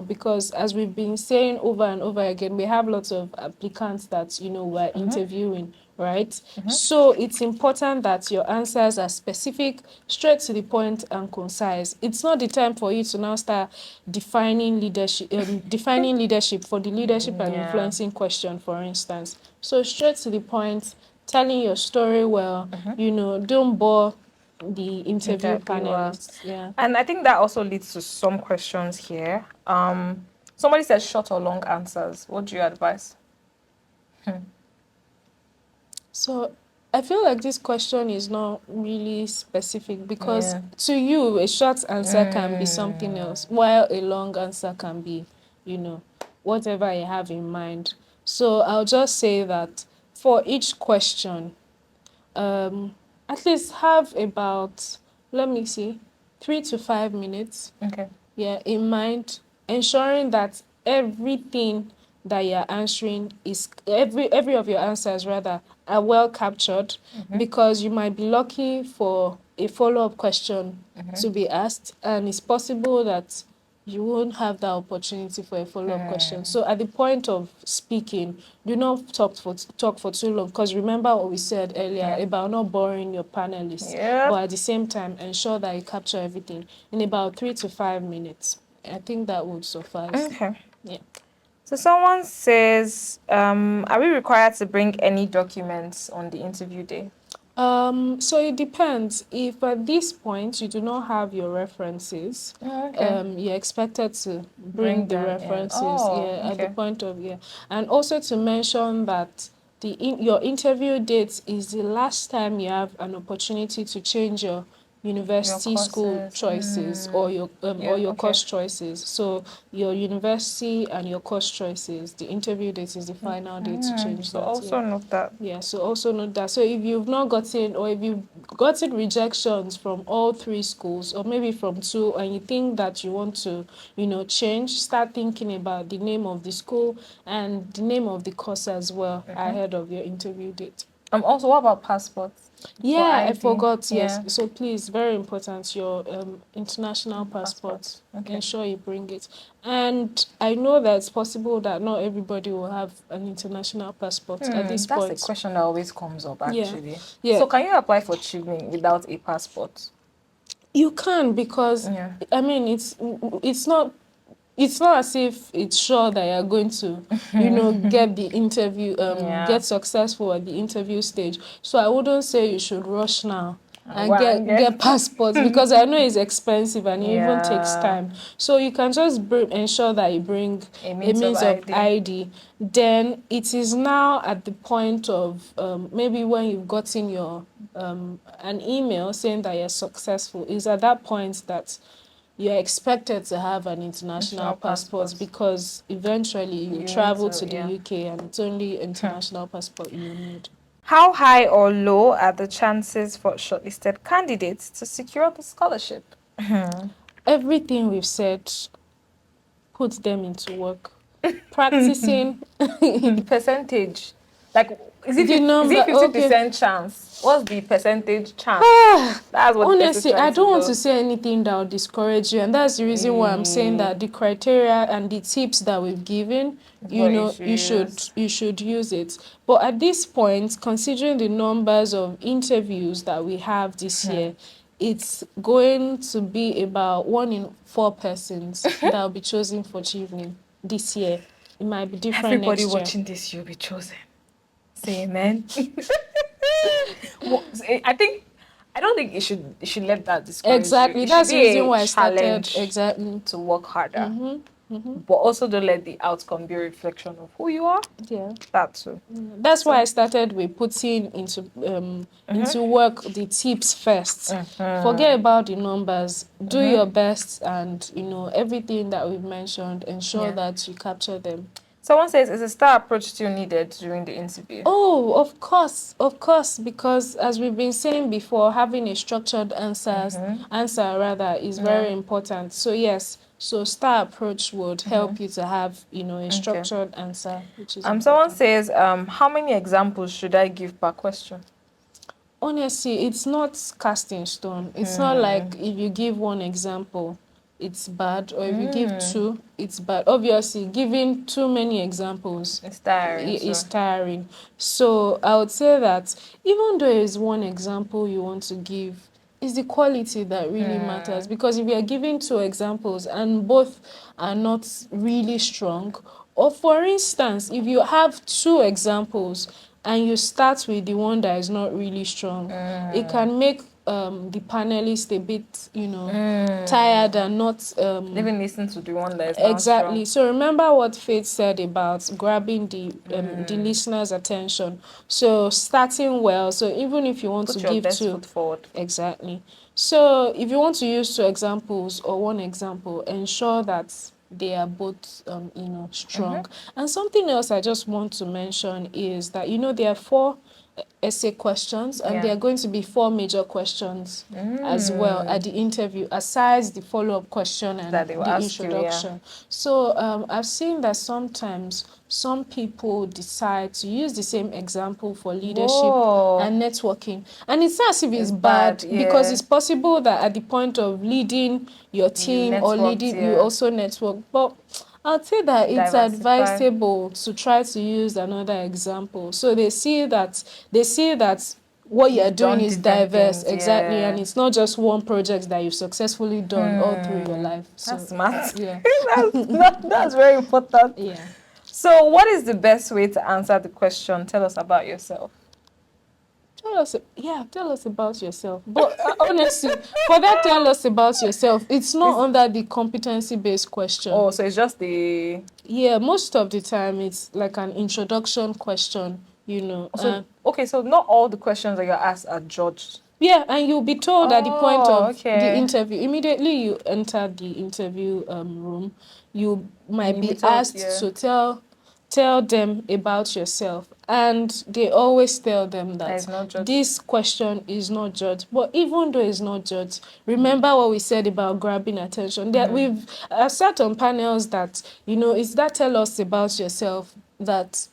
because as we've been saying over and over again, we have lots of applicants that, we're interviewing, right? So it's important that your answers are specific, straight to the point, and concise. It's not the time for you to now start defining leadership for the leadership and influencing question, for instance. So straight to the point, telling your story well, don't bore the interview panelists. Yeah. And I think that also leads to some questions here. Somebody said short or long answers. What do you advise? So I feel like this question is not really specific because to you, a short answer can be something else, while a long answer can be, whatever you have in mind. So I'll just say that for each question, at least have about, let me see, 3 to 5 minutes. Okay. Yeah, in mind, ensuring that everything that you're answering is every of your answers rather are well captured, because you might be lucky for a follow-up question to be asked, and it's possible that you won't have that opportunity for a follow-up question. So at the point of speaking, do not talk for too long, because remember what we said earlier about not boring your panelists. But at the same time, ensure that you capture everything in about 3 to 5 minutes. I think that would suffice. Okay. Yeah. So someone says, are we required to bring any documents on the interview day? So it depends. If at this point you do not have your references, you're expected to bring the references at the point of and also to mention that your interview date is the last time you have an opportunity to change your university school choices or your course choices. So your university and your course choices, the interview date is the final date to change So that. also note that. Yeah, so also note that. So if you've not gotten, or if you've gotten rejections from all 3 schools, or maybe from 2, and you think that you want to, change, start thinking about the name of the school and the name of the course as well ahead of your interview date. Also, what about passports? Yeah, I forgot. Yes. So please, very important, your international passport. Ensure you bring it. And I know that it's possible that not everybody will have an international passport at this point. That's a question that always comes up, actually. Yeah. So can you apply for Chevening without a passport? You can, because I mean it's not as if it's sure that you're going to, get the interview, get successful at the interview stage. So I wouldn't say you should rush now and get passports, because I know it's expensive and it even takes time. So you can just ensure that you bring a means of ID. Then it is now at the point of maybe when you've gotten your an email saying that you're successful, is at that point that you're expected to have an international passport, because eventually you travel to the UK and it's only international passport you need. How high or low are the chances for shortlisted candidates to secure the scholarship? Everything we've said, put them into work. Practicing. The percentage. Like, is it 50% chance? What's the percentage chance? That's what honestly, I don't want to say anything that will discourage you, and that's the reason why I'm saying that the criteria and the tips that we've given, you should use it. But at this point, considering the numbers of interviews that we have this year, it's going to be about 1 in 4 persons that will be chosen for Chevening this year. It might be different next year. Everybody watching this, you'll be chosen. Say amen. I don't think you should let that discourage you. Exactly. That's the reason why I started to work harder. But also don't let the outcome be a reflection of who you are. Yeah. That too. That's why I started with putting into work the tips first. Forget about the numbers. Do your best, and everything that we've mentioned, ensure that you capture them. Someone says, is a star approach still needed during the interview? Oh, of course, because as we've been saying before, having a structured answer is very important. So yes, so star approach would help you to have, a structured answer, which is important. Someone says, how many examples should I give per question? Honestly, it's not cast in stone. It's not like if you give one example, it's bad, or if you give 2, it's bad. Obviously, giving too many examples it's tiring. Is tiring. So I would say that even though it's one example you want to give, it's the quality that really matters. Because if you're giving 2 examples and both are not really strong, or for instance, if you have 2 examples and you start with the one that is not really strong, it can make the panelists a bit, tired and not even listen to the one that is exactly not strong. So remember what Faith said about grabbing the listener's attention. So starting well. So even if you want Put to your give best 2, foot forward. exactly. So if you want to use 2 examples or 1 example, ensure that they are both strong. And something else I just want to mention is that there are 4 essay questions, and there are going to be 4 major questions as well at the interview, aside the follow-up question and that they will the ask introduction. You, So I've seen that sometimes some people decide to use the same example for leadership and networking. And it's not as if it's bad because it's possible that at the point of leading your team or leading, you also network. But I'd say that it's advisable to try to use another example. So they see that what you're doing is diverse, exactly, and it's not just one project that you've successfully done all through your life. So, that's smart. Yeah, that's very important. Yeah. So, what is the best way to answer the question? Tell us about yourself. Tell us about yourself. But honestly, for that, tell us about yourself. It's not under the competency-based question. Oh, so it's just the... Yeah, most of the time it's like an introduction question, So, okay, so not all the questions that you're asked are judged. Yeah, and you'll be told at the point of the interview. Immediately you enter the interview room, you might be asked to tell them about yourself. And they always tell them that this question is not judged. But even though it's not judged, remember what we said about grabbing attention. That we've sat on panels that, it's that tell us about yourself that,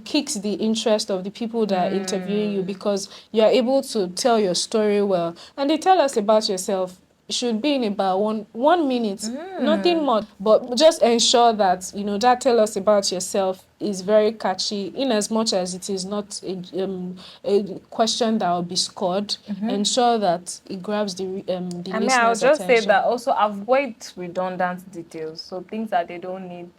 kicks the interest of the people that are interviewing you, because you are able to tell your story well. And they tell us about yourself. It should be in about one minute, nothing more. But just ensure that, that tell us about yourself is very catchy, in as much as it is not a question that will be scored. Ensure that it grabs the listener's attention. I'll just say that also avoid redundant details. So things that they don't need.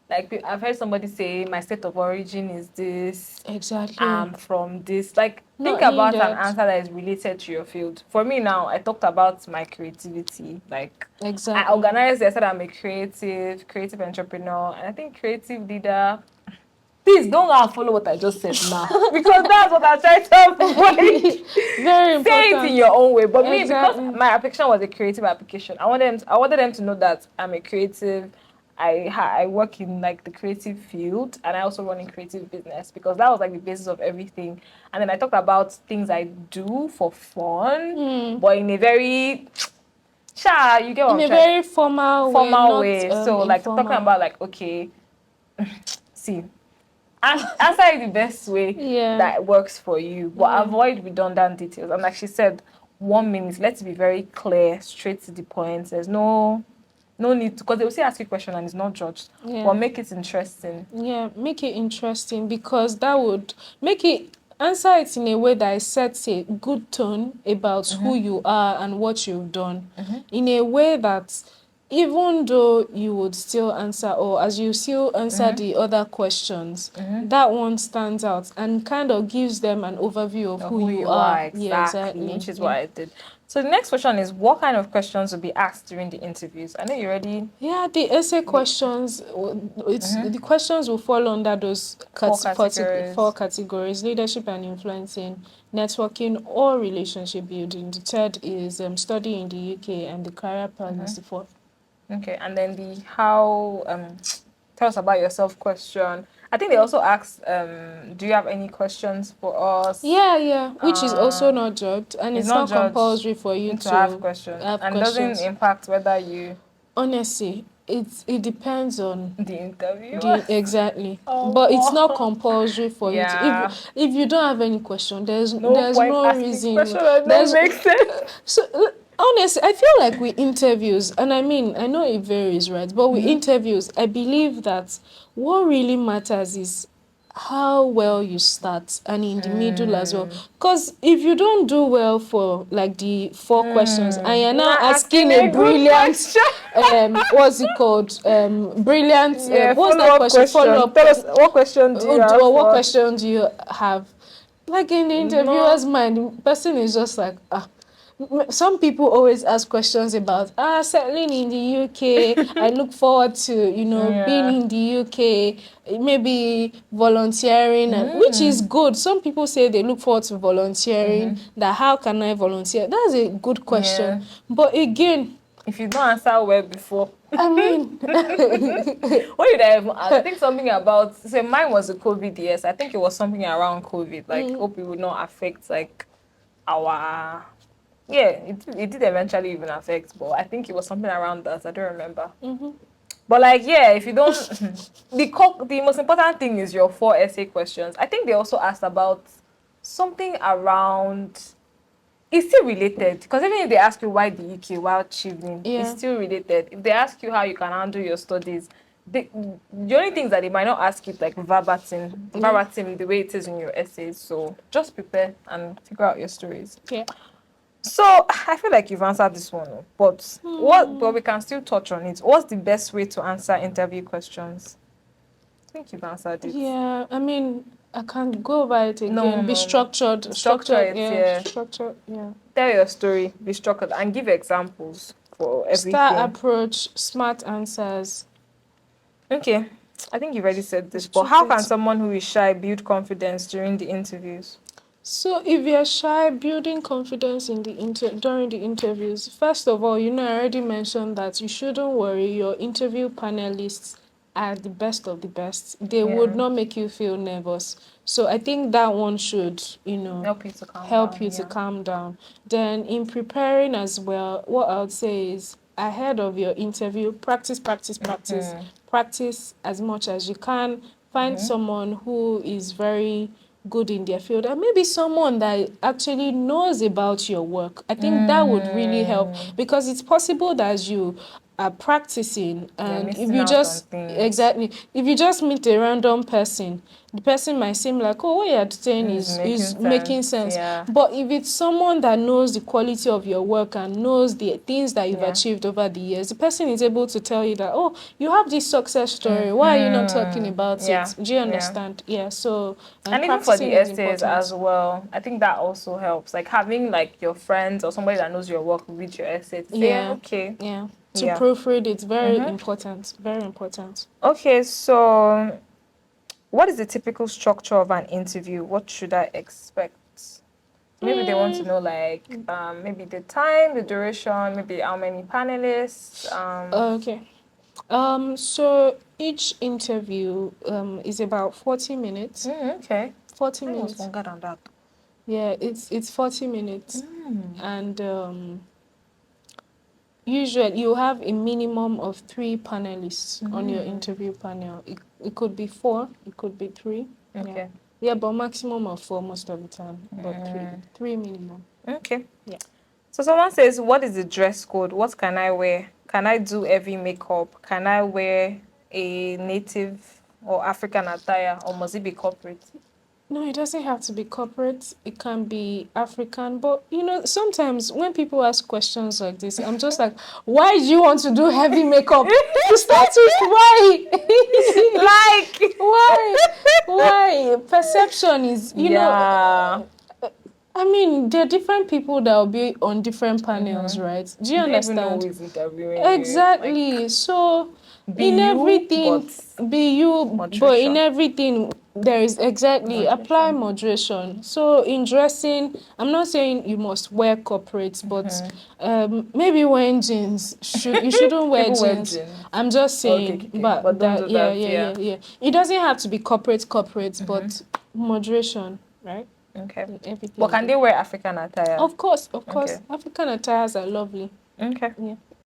Like, I've heard somebody say, my state of origin is this. Exactly. I'm from this. Like, think about an answer that is related to your field. For me now, I talked about my creativity. Like, I organized, I said I'm a creative entrepreneur. And I think creative leader... Please don't go and follow what I just said now. Because that's what I tried to avoid. Very important. Say it in your own way. But me, because my application was a creative application, I wanted them to know that I'm a creative. I work in like the creative field, and I also run a creative business, because that was like the basis of everything. And then I talked about things I do for fun, but in a very... you get what I'm saying? In a very formal way. So like talking about like, okay, see, answer it the best way that works for you, but avoid redundant details. And like she said, 1 minute, let's be very clear, straight to the point. There's no need to, because they will still ask you a question and it's not judged. But make it interesting. Yeah, make it interesting, because that would make it... Answer it in a way that sets a good tone about who you are and what you've done. In a way that, even though you would still answer, or as you still answer the other questions, that one stands out and kind of gives them an overview of who you are. Exactly. Which is what I did. So the next question is, what kind of questions will be asked during the interviews? I know you already... Yeah, the essay questions, the questions will fall under those 4 categories: leadership and influencing, networking, or relationship building. The third is study in the UK, and the career plan is the 4th. Okay, and then the how... tell us about yourself question. I think they also asked, do you have any questions for us? Yeah, which is also not judged, and it's not compulsory for you to have questions. And doesn't impact whether you... Honestly, it depends on the interview. Exactly. But it's not compulsory for you to... If you don't have any question, there's no reason. There's... Make sense. So Honestly, I feel like with interviews, and I mean, I know it varies, right? But with interviews, I believe that what really matters is how well you start and in the middle as well. Because if you don't do well for like the 4 questions and you're now asking a brilliant, what's it called? Brilliant, what's that question? Follow up. Tell us, what question do you have? What question do you have? Like in the interviewer's mind, the person is just like, some people always ask questions about settling in the UK. I look forward to being in the UK, maybe volunteering, and which is good. Some people say they look forward to volunteering. That how can I volunteer? That's a good question. But again, if you don't answer well before, I mean, what did I even ask? I think something about, so mine was a COVID, yes. I think it was something around COVID, like hope it would not affect like our. Yeah, it did eventually even affect, but I think it was something around that. I don't remember. But like, yeah, if you don't, the most important thing is your 4 essay questions. I think they also asked about something around. It's still related, because even if they ask you why the UK, why Chevening, it's still related. If they ask you how you can handle your studies, the only things that they might not ask you like verbatim the way it is in your essays. So just prepare and figure out your stories. Yeah. So I feel like you've answered this one, but but we can still touch on it. What's the best way to answer interview questions? I think you've answered it. Yeah, I mean, I can't go over it again. No. Be structured. Structured, yeah. Structured, yeah. Tell your story, be structured, and give examples for everything. Star approach, smart answers. Okay, I think you've already said this, but how can someone who is shy build confidence during the interviews? So if you're shy, building confidence in during the interviews, first of all, I already mentioned that you shouldn't worry. Your interview panelists are the best of the best. They would not make you feel nervous. So I think that one should, help you to calm down. Then in preparing as well, what I would say is ahead of your interview, practice. Practice as much as you can. Find someone who is very good in their field, and maybe someone that actually knows about your work. I think that would really help, because it's possible that as you are practicing and if you just if you just meet a random person, the person might seem like, oh, what you're saying is making sense. Yeah. But if it's someone that knows the quality of your work and knows the things that you've achieved over the years, the person is able to tell you that, oh, you have this success story. Why are you not talking about it? Do you understand? Yeah. So and even for the essays as well, I think that also helps. Like having like your friends or somebody that knows your work read your essay. To proofread, it's very important. Very important. Okay, so what is the typical structure of an interview? What should I expect? Maybe they want to know like maybe the time, the duration, maybe how many panelists. Okay. So each interview is about 40 minutes. Okay. 40 minutes. It's longer than that. Yeah, it's 40 minutes. And usually you have a minimum of 3 panelists on your interview panel. It could be 4, it could be 3. Okay. Yeah, but maximum of 4 most of the time. But 3 minimum. Okay. Yeah. So someone says, what is the dress code? What can I wear? Can I do heavy makeup? Can I wear a native or African attire, or must it be corporate? No, it doesn't have to be corporate. It can be African. But, sometimes when people ask questions like this, I'm just like, why do you want to do heavy makeup? To start with, why? Like, why? Why? Perception is, know... I mean, there are different people that will be on different panels, right? Do you understand? Even know who is interviewing exactly. Like, so in everything, be you, but in everything, there is apply moderation. So in dressing, I'm not saying you must wear corporates, but maybe wearing jeans. You shouldn't wear jeans. I'm just saying, but that, yeah. It doesn't have to be corporate, but moderation, right? Okay. But can they wear African attire? Of course. Okay. African attires are lovely. Okay. Yeah.